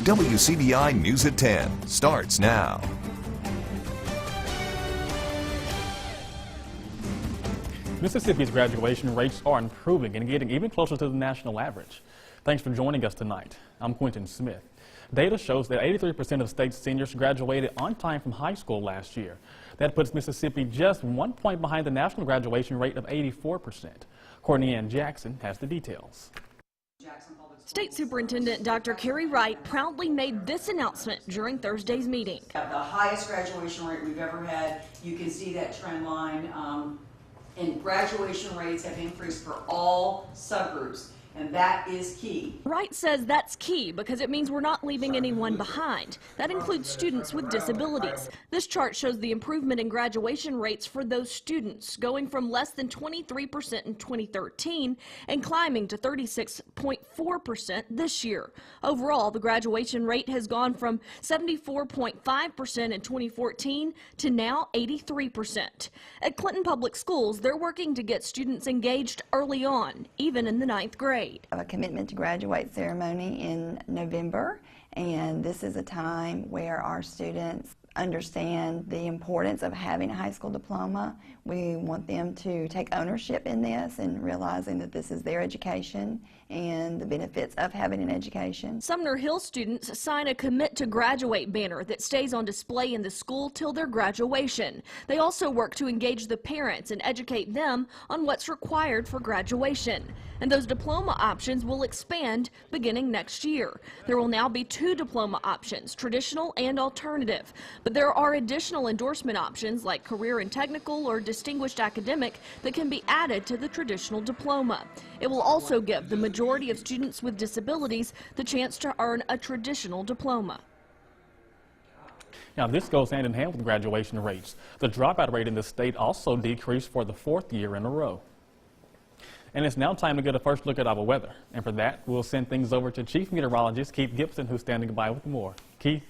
WCBI News at 10 starts now. Mississippi's graduation rates are improving and getting even closer to the national average. Thanks for joining us tonight. I'm Quentin Smith. Data shows that 83% of the state's seniors graduated on time from high school last year. That puts Mississippi just 1 point behind the national graduation rate of 84%. Courtney Ann Jackson has the details. State Superintendent Dr. Carrie Wright proudly made this announcement during Thursday's meeting. The highest graduation rate we've ever had. You can see that trend line. And graduation rates have increased for all subgroups, and that is key. Wright says that's key because it means we're not leaving anyone behind. That includes students with disabilities. This chart shows the improvement in graduation rates for those students, going from less than 23% in 2013 and climbing to 36.4% this year. Overall, the graduation rate has gone from 74.5% in 2014 to now 83%. At Clinton Public Schools, they're working to get students engaged early on, even in the 9th grade. A commitment to graduate ceremony in November, and this is a time where our students understand the importance of having a high school diploma. We want them to take ownership in this and realizing that this is their education and the benefits of having an education. Sumner Hill students sign a Commit to Graduate banner that stays on display in the school till their graduation. They also work to engage the parents and educate them on what's required for graduation. And those diploma options will expand beginning next year. There will now be 2 diploma options, traditional and alternative. But there are additional endorsement options like career and technical or distinguished academic that can be added to the traditional diploma. It will also give the majority of students with disabilities the chance to earn a traditional diploma. Now, this goes hand in hand with graduation rates. The dropout rate in the state also decreased for the 4th year in a row. And it's now time to get a first look at our weather. And for that, we'll send things over to Chief Meteorologist Keith Gibson, who's standing by with more. Keith?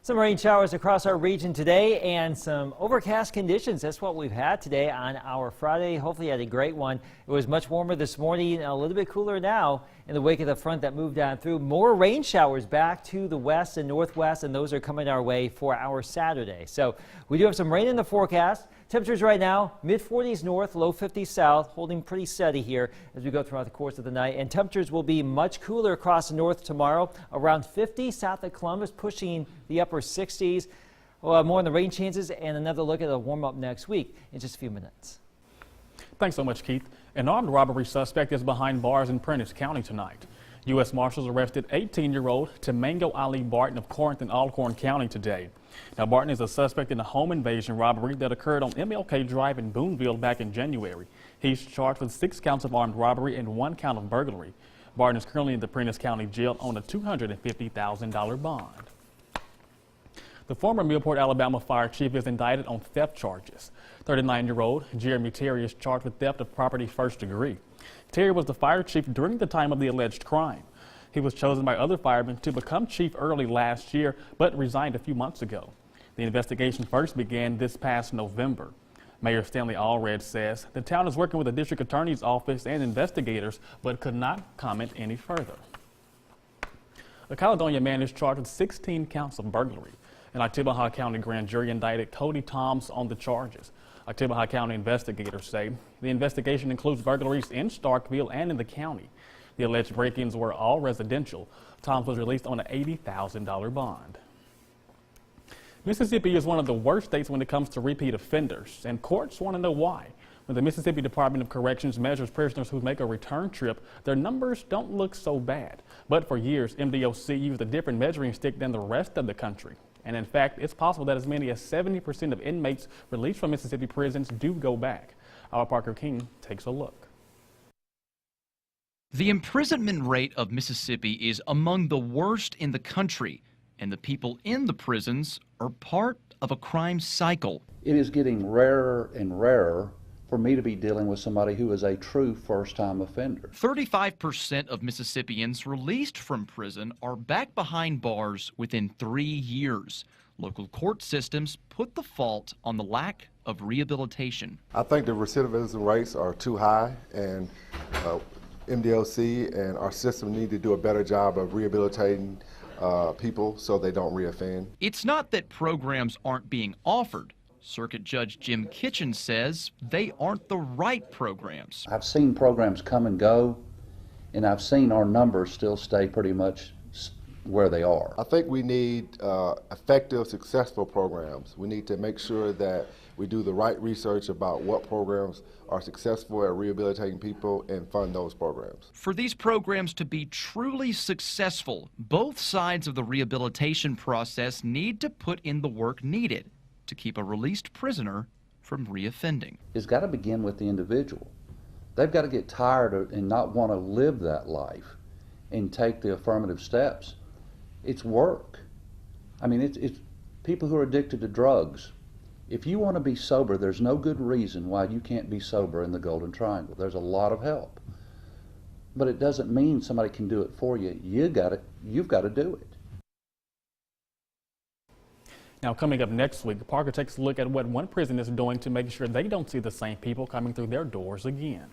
Some rain showers across our region today and some overcast conditions. That's what we've had today on our Friday. Hopefully you had a great one. It was much warmer this morning, a little bit cooler now in the wake of the front that moved on through. More rain showers back to the west and northwest, and those are coming our way for our Saturday. So we do have some rain in the forecast. Temperatures right now, mid-40s north, low 50s south, holding pretty steady here as we go throughout the course of the night. And temperatures will be much cooler across the north tomorrow, around 50 south of Columbus, pushing the upper 60s. More on the rain chances and another look at a warm-up next week in just a few minutes. Thanks so much, Keith. An armed robbery suspect is behind bars in Prentiss County tonight. U.S. Marshals arrested 18-year-old Tamango Ali Barton of Corinth in Alcorn County today. Now, Barton is a suspect in a home invasion robbery that occurred on MLK Drive in Boonville back in January. He's charged with 6 counts of armed robbery and 1 count of burglary. Barton is currently in the Prentiss County Jail on a $250,000 bond. The former Millport, Alabama fire chief is indicted on theft charges. 39-year-old Jeremy Terry is charged with theft of property first degree. Terry was the fire chief during the time of the alleged crime. He was chosen by other firemen to become chief early last year, but resigned a few months ago. The investigation first began this past November. Mayor Stanley Allred says the town is working with the district attorney's office and investigators, but could not comment any further. A Caledonia man is charged with 16 counts of burglary. An Oktibbeha County grand jury indicted Cody Toms on the charges. Oktibbeha County investigators say the investigation includes burglaries in Starkville and in the county. The alleged break-ins were all residential. Toms was released on an $80,000 bond. Mississippi is one of the worst states when it comes to repeat offenders, and courts want to know why. When the Mississippi Department of Corrections measures prisoners who make a return trip, their numbers don't look so bad. But for years, MDOC used a different measuring stick than the rest of the country. And in fact, it's possible that as many as 70% of inmates released from Mississippi prisons do go back. Our Parker King takes a look. The imprisonment rate of Mississippi is among the worst in the country, and the people in the prisons are part of a crime cycle. It is getting rarer and rarer for me to be dealing with somebody who is a true first-time offender. 35% of Mississippians released from prison are back behind bars within 3 years. Local court systems put the fault on the lack of rehabilitation. I think the recidivism rates are too high, and MDOC and our system need to do a better job of rehabilitating people so they don't reoffend. It's not that programs aren't being offered. Circuit Judge Jim Kitchen says they aren't the right programs. I've seen programs come and go, and I've seen our numbers still stay pretty much where they are. I think we need effective, successful programs. We need to make sure that we do the right research about what programs are successful at rehabilitating people and fund those programs. For these programs to be truly successful, both sides of the rehabilitation process need to put in the work needed to keep a released prisoner from reoffending. It's got to begin with the individual. They've got to get tired of and not want to live that life and take the affirmative steps. It's work. I mean, it's people who are addicted to drugs. If you want to be sober, there's no good reason why you can't be sober in the Golden Triangle. There's a lot of help. But it doesn't mean somebody can do it for you. You've got to do it. Now, coming up next week, Parker takes a look at what one prison is doing to make sure they don't see the same people coming through their doors again.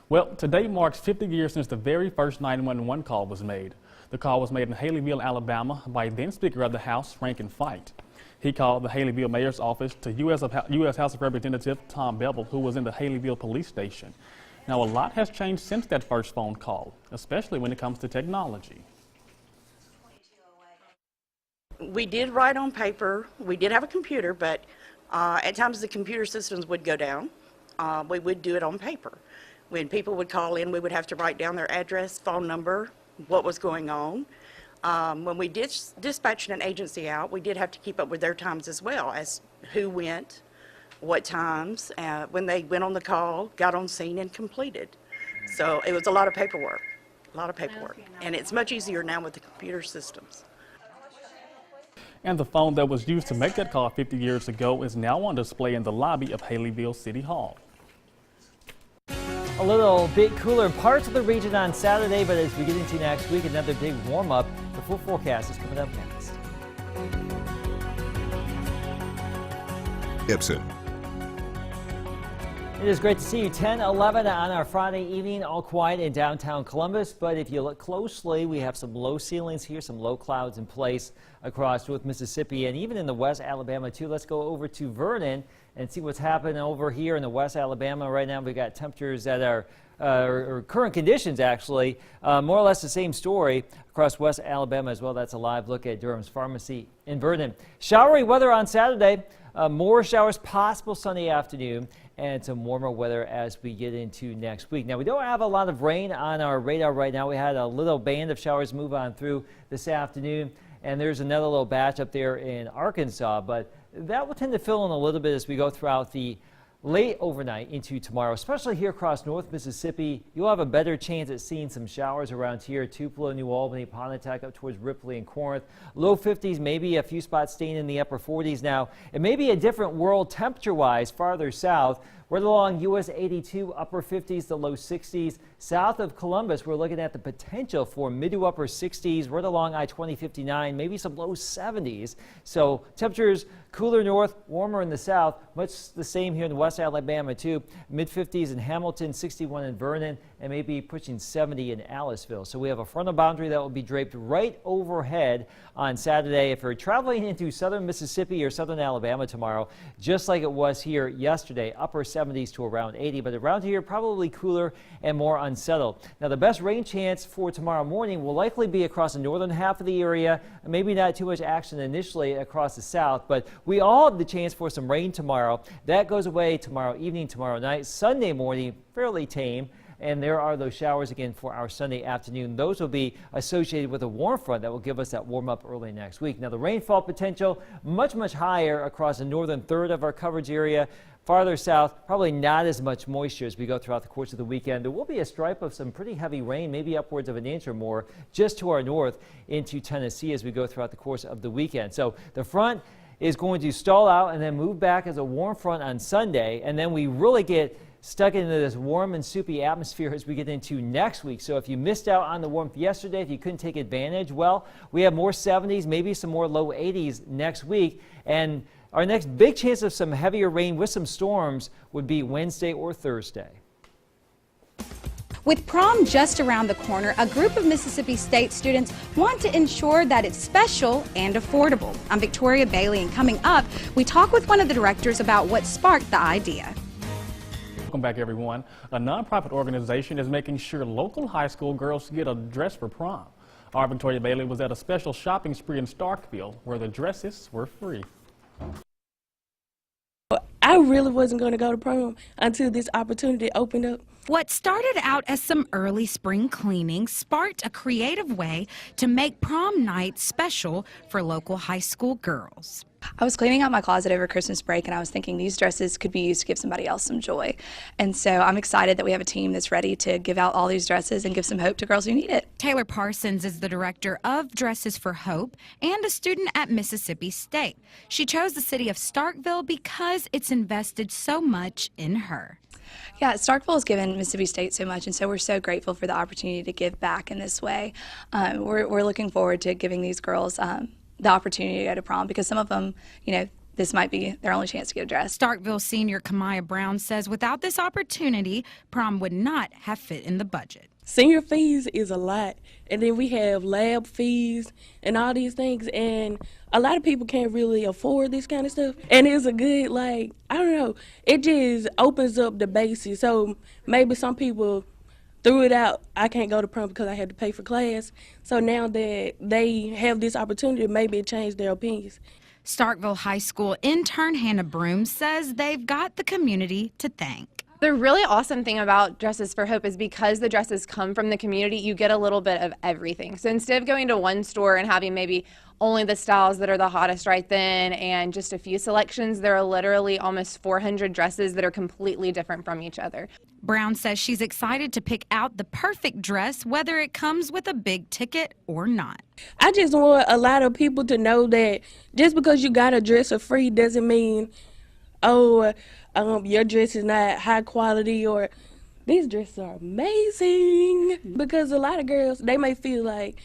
Well, today marks 50 years since the very first 911 call was made. The call was made in Haleyville, Alabama by then Speaker of the House, Rankin Fight. He called the Haleyville Mayor's office to U.S. House of Representative Tom Bevel, who was in the Haleyville Police Station. Now, a lot has changed since that first phone call, especially when it comes to technology. We did write on paper. We did have a computer, but at times the computer systems would go down. We would do it on paper. When people would call in, we would have to write down their address, phone number, what was going on. When we did dispatch an agency out, we did have to keep up with their times as well, as who went, what times, when they went on the call, got on scene and completed. So it was a lot of paperwork, And it's much easier now with the computer systems. And the phone that was used to make that call 50 years ago is now on display in the lobby of Haleyville City Hall. A little bit cooler in parts of the region on Saturday, but as we get into next week, another big warm-up. The full forecast is coming up next. Gibson. It is great to see you. 10:11 on our Friday evening, all quiet in downtown Columbus. But if you look closely, we have some low ceilings here, some low clouds in place across North Mississippi and even in the West Alabama too. Let's go over to Vernon and see what's happening over here in the West Alabama right now. We've got temperatures that are or current conditions actually, more or less the same story across West Alabama as well. That's a live look at Durham's Pharmacy in Vernon. Showery weather on Saturday. More showers possible Sunday afternoon and some warmer weather as we get into next week. Now, we don't have a lot of rain on our radar right now. We had a little band of showers move on through this afternoon, and there's another little batch up there in Arkansas, but that will tend to fill in a little bit as we go throughout the late overnight into tomorrow, especially here across North Mississippi. You'll have a better chance at seeing some showers around here. Tupelo, New Albany, Pontotoc, up towards Ripley and Corinth. Low 50s, maybe a few spots staying in the upper 40s now. It may be a different world temperature-wise farther south. Right along US 82, upper 50s to low 60s. South of Columbus, we're looking at the potential for mid to upper 60s. Right along I-2059, maybe some low 70s. So temperatures cooler north, warmer in the south. Much the same here in West Alabama too. Mid 50s in Hamilton, 61 in Vernon, and maybe pushing 70 in Aliceville. So we have a frontal boundary that will be draped right overhead on Saturday. If you're traveling into southern Mississippi or southern Alabama tomorrow, just like it was here yesterday, upper 70s to around 80, but around here probably cooler and more unsettled. Now the best rain chance for tomorrow morning will likely be across the northern half of the area. Maybe not too much action initially across the south, but we all have the chance for some rain tomorrow. That goes away tomorrow evening, tomorrow night. Sunday morning, fairly tame. And there are those showers again for our Sunday afternoon. Those will be associated with a warm front that will give us that warm up early next week. Now the rainfall potential much, much higher across the northern third of our coverage area. Farther south, probably not as much moisture as we go throughout the course of the weekend. There will be a stripe of some pretty heavy rain, maybe upwards of an inch or more, just to our north into Tennessee as we go throughout the course of the weekend. So the front is going to stall out and then move back as a warm front on Sunday, and then we really get stuck into this warm and soupy atmosphere as we get into next week. So if you missed out on the warmth yesterday, if you couldn't take advantage, well, we have more 70s, maybe some more low 80s next week. And our next big chance of some heavier rain with some storms would be Wednesday or Thursday. With prom just around the corner, a group of Mississippi State students want to ensure that it's special and affordable. I'm Victoria Bailey, and coming up, we talk with one of the directors about what sparked the idea. Welcome back, everyone. A nonprofit organization is making sure local high school girls get a dress for prom. Our Victoria Bailey was at a special shopping spree in Starkville where the dresses were free. I really wasn't going to go to prom until this opportunity opened up. What started out as some early spring cleaning sparked a creative way to make prom night special for local high school girls. I was cleaning out my closet over Christmas break, and I was thinking these dresses could be used to give somebody else some joy. And so I'm excited that we have a team that's ready to give out all these dresses and give some hope to girls who need it. Taylor Parsons is the director of Dresses for Hope and a student at Mississippi State. She chose the city of Starkville because it's invested so much in her. Yeah, Starkville has given Mississippi State so much, and so we're so grateful for the opportunity to give back in this way. We're looking forward to giving these girls the opportunity to go to prom, because some of them, this might be their only chance to get a dress. Starkville senior Kamaya Brown says without this opportunity, prom would not have fit in the budget. Senior fees is a lot, and then we have lab fees and all these things, and a lot of people can't really afford this kind of stuff. And it's a good, I don't know, it just opens up the basis. So maybe some people threw it out, I can't go to prom because I had to pay for class. So now that they have this opportunity, maybe it changed their opinions. Starkville High School intern Hannah Broom says they've got the community to thank. The really awesome thing about Dresses for Hope is because the dresses come from the community, you get a little bit of everything. So instead of going to one store and having maybe only the styles that are the hottest right then and just a few selections, there are literally almost 400 dresses that are completely different from each other. Brown says she's excited to pick out the perfect dress, whether it comes with a big ticket or not. I just want a lot of people to know that just because you got a dress for free doesn't mean, your dress is not high quality, or these dresses are amazing. Because a lot of girls, they may feel like,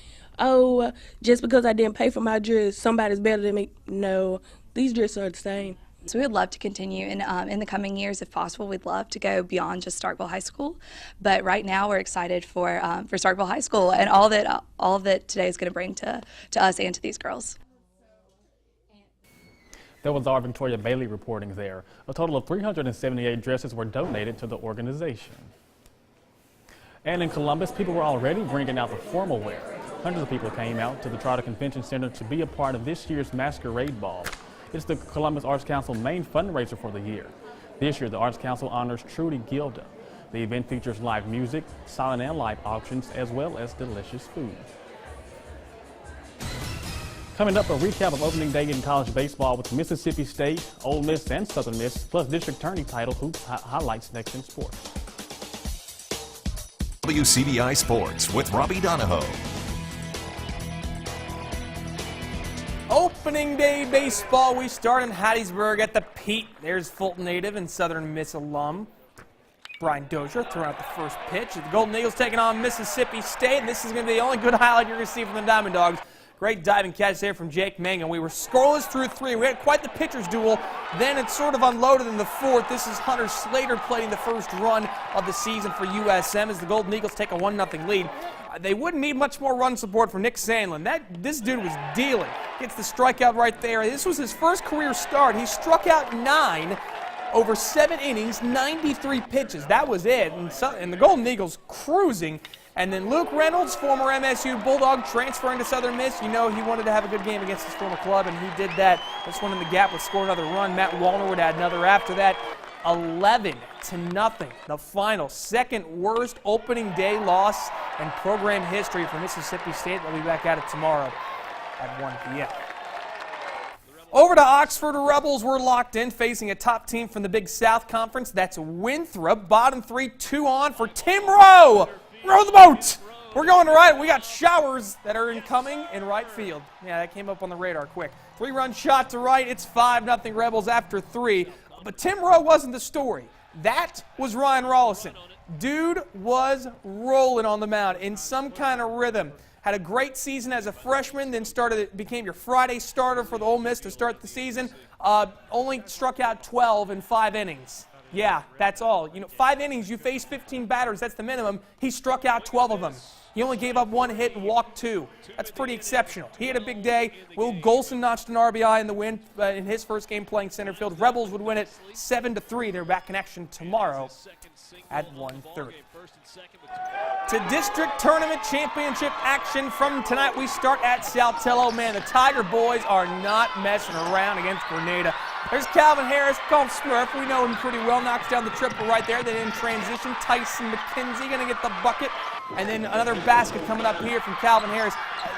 just because I didn't pay for my dress, somebody's better than me. No, these dresses are the same. So we would love to continue, and in the coming years, if possible, we'd love to go beyond just Starkville High School. But right now, we're excited for Starkville High School and all that today is going to bring to us and to these girls. That was our Victoria Bailey reporting there. A total of 378 dresses were donated to the organization. And in Columbus, people were already bringing out the formal wear. Hundreds of people came out to the Trotter Convention Center to be a part of this year's Masquerade Ball. It's the Columbus Arts Council main fundraiser for the year. This year, the Arts Council honors Trudy Gilda. The event features live music, silent and live auctions, as well as delicious food. Coming up, a recap of opening day in college baseball with Mississippi State, Ole Miss, and Southern Miss, plus district tourney title hoops highlights next in sports. WCBI Sports with Robbie Donahoe. Opening day baseball, we start in Hattiesburg at the Pete. There's Fulton native and Southern Miss alum Brian Dozier throwing out the first pitch. The Golden Eagles taking on Mississippi State, and this is going to be the only good highlight you're going to see from the Diamond Dogs. Great diving catch there from Jake Mangan. We were scoreless through 3. We had quite the pitcher's duel. Then it sort of unloaded in the 4th. This is Hunter Slater plating the first run of the season for USM as the Golden Eagles take a 1-0 lead. They wouldn't need much more run support from Nick Sandlin. This dude was dealing. Gets the strikeout right there. This was his first career start. He struck out 9 over 7 innings, 93 pitches. That was it. And the Golden Eagles cruising. And then Luke Reynolds, former MSU Bulldog, transferring to Southern Miss. You know he wanted to have a good game against his former club, and he did that. This one in the gap would score another run. Matt Wallner would add another after that. 11-0, the final. Second worst opening day loss in program history for Mississippi State. They'll be back at it tomorrow at 1 p.m. Over to Oxford, Rebels were locked in, facing a top team from the Big South Conference. That's Winthrop. Bottom 3, 2 on for Tim Rowe. Row the boat! We're going to right. We got showers that are incoming in right field. Yeah, that came up on the radar quick. 3-run shot to right. It's 5-0 Rebels after 3. But Tim Rowe wasn't the story. That was Ryan Rollison. Dude was rolling on the mound in some kind of rhythm. Had a great season as a freshman, then became your Friday starter for the Ole Miss to start the season. Only struck out 12 in 5 innings. Yeah, that's all. 5 innings, you face 15 batters. That's the minimum. He struck out 12 of them. He only gave up 1 hit and walked 2. That's pretty exceptional. He had a big day. Will Golson notched an RBI in the win in his first game playing center field. Rebels would win it 7-3. They're back in action tomorrow at 1:30. To district tournament championship action from tonight, we start at Saltillo. Man, the Tiger boys are not messing around against Grenada. There's Calvin Harris, called Smurf. We know him pretty well. Knocks down the triple right there. Then in transition, Tyson McKenzie going to get the bucket. And then another basket coming up here from Calvin Harris.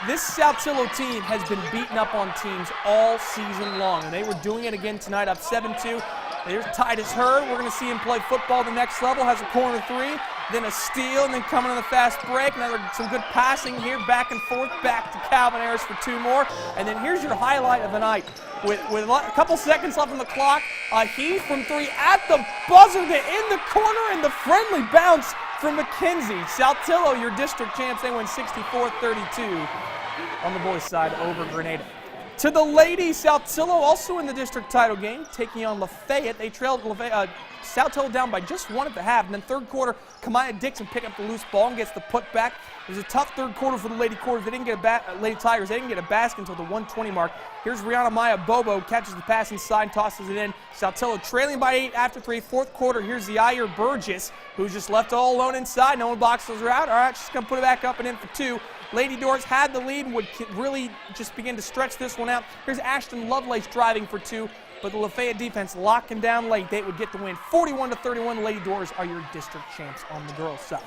This Saltillo team has been beating up on teams all season long, and they were doing it again tonight, up 7-2. There's Titus Hurd. We're going to see him play football the next level. Has a corner 3, then a steal, and then coming on the fast break. Some good passing here, back and forth, back to Calvin Harris for 2 more. And then here's your highlight of the night. With a couple seconds left on the clock, a heave from 3 at the buzzer to in the corner, and the friendly bounce from McKenzie. Saltillo, your district champs, they win 64-32 on the boys' side over Grenada. To the ladies, Saltillo also in the district title game, taking on Lafayette. They trailed Saltillo down by just 1 at the half. And then third quarter, Kamaya Dixon picked up the loose ball and gets the putback. It was a tough third quarter for the Lady Tigers. They didn't get a basket until the 1:20 mark. Here's Rihanna Maya Bobo, catches the pass inside, tosses it in. Saltillo trailing by 8 after 3. Fourth quarter, here's Zaire Burgess, who's just left all alone inside. No one boxes her out. All right, she's going to put it back up and in for 2. Lady Doors had the lead and would really just begin to stretch this one out. Here's Ashton Lovelace driving for 2, but the Lafayette defense locking down late. They would get the win 41-31. The Lady Doors are your district champs on the girls' side.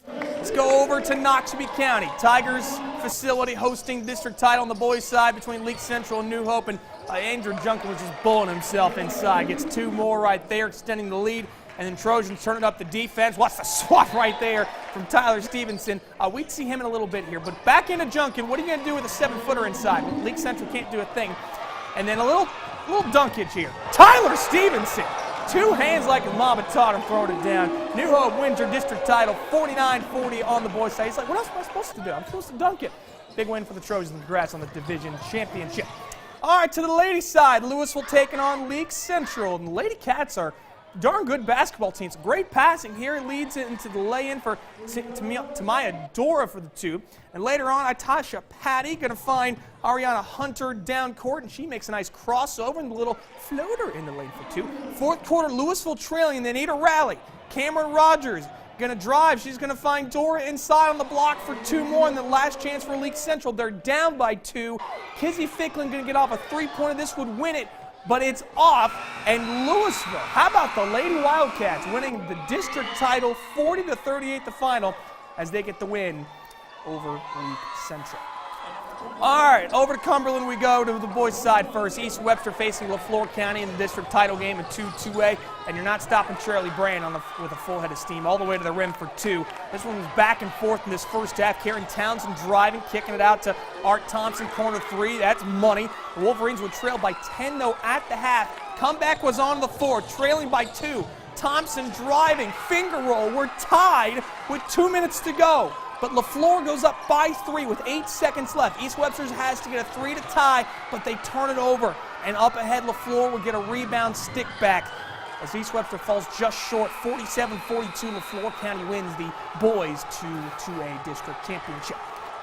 Let's go over to Noxubee County. Tigers facility hosting district title on the boys' side between Leak Central and New Hope. And Andrew Junkin was just bulling himself inside. Gets 2 more right there, extending the lead. And then Trojans turning up the defense. Watch the swat right there from Tyler Stevenson. We'd see him in a little bit here. But back into Junkin. What are you going to do with a 7-footer inside? Leak Central can't do a thing. And then a little dunkage here. Tyler Stevenson. 2 hands like his mama taught him, throwing it down. New Hope wins her district title 49-40 on the boys' side. He's like, what else am I supposed to do? I'm supposed to dunk it. Big win for the Trojans. Congrats on the division championship. All right, to the ladies' side, Louisville taking on Leak Central. And the Lady Cats are darn good basketball teams. Great passing here. It leads into the lay-in for Tamaya Dora for the 2. And later on, Atasha Patty going to find Ariana Hunter down court, and she makes a nice crossover and a little floater in the lane for 2. Fourth quarter, Louisville trailing, and they need a rally. Cameron Rogers going to drive. She's going to find Dora inside on the block for 2 more, and the last chance for Leak Central. They're down by 2. Kizzy Ficklin going to get off a 3-pointer. This would win it, but it's off, and Louisville, how about the Lady Wildcats winning the district title 40-38 the final as they get the win over Leak Central. All right, over to Cumberland we go to the boys' side first. East Webster facing LaFleur County in the district title game at 2-2A, and you're not stopping Shirley Brand with a full head of steam all the way to the rim for 2. This one was back and forth in this first half. Karen Townsend driving, kicking it out to Art Thompson, corner 3. That's money. The Wolverines would trail by 10, though, at the half. Comeback was on the floor, trailing by 2. Thompson driving, finger roll. We're tied with 2 minutes to go. But LaFleur goes up by 3 with 8 seconds left. East Webster has to get a 3 to tie, but they turn it over. And up ahead, LaFleur will get a rebound stick back as East Webster falls just short. 47-42, LaFleur County wins the boys to 2A district championship.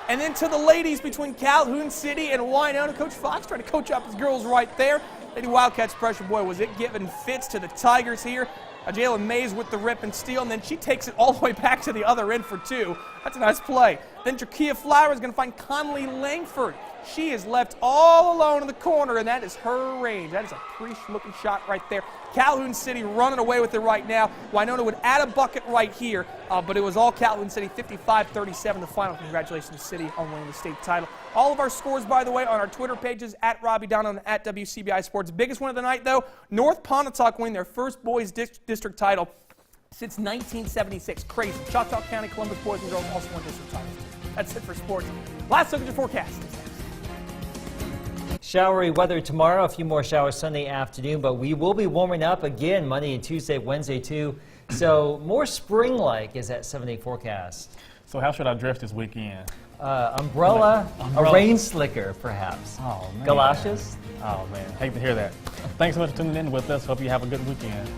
And then to the ladies between Calhoun City and Winona. Coach Fox trying to coach up his girls right there. Lady Wildcats pressure, boy, was it giving fits to the Tigers here. Jalen Mays with the rip and steal, and then she takes it all the way back to the other end for 2. That's a nice play. Then Jakia Flower is going to find Conley Langford. She is left all alone in the corner, and that is her range. That is a pretty-looking shot right there. Calhoun City running away with it right now. Winona would add a bucket right here, but it was all Calhoun City, 55-37 the final. Congratulations, City, on winning the state title. All of our scores, by the way, on our Twitter pages, at Robbie Dono and at WCBI Sports. Biggest one of the night, though, North Pontotoc winning their first boys district title since 1976. Crazy. Choctaw County Columbus boys and girls also won district titles. That's it for sports. Last look at your forecast. Showery weather tomorrow, a few more showers Sunday afternoon, but we will be warming up again Monday and Tuesday, Wednesday too. So more spring-like is that 7-day forecast. So how should I dress this weekend? Umbrella, a rain slicker perhaps. Oh, man. Galoshes. Oh, man. Hate to hear that. Thanks so much for tuning in with us. Hope you have a good weekend.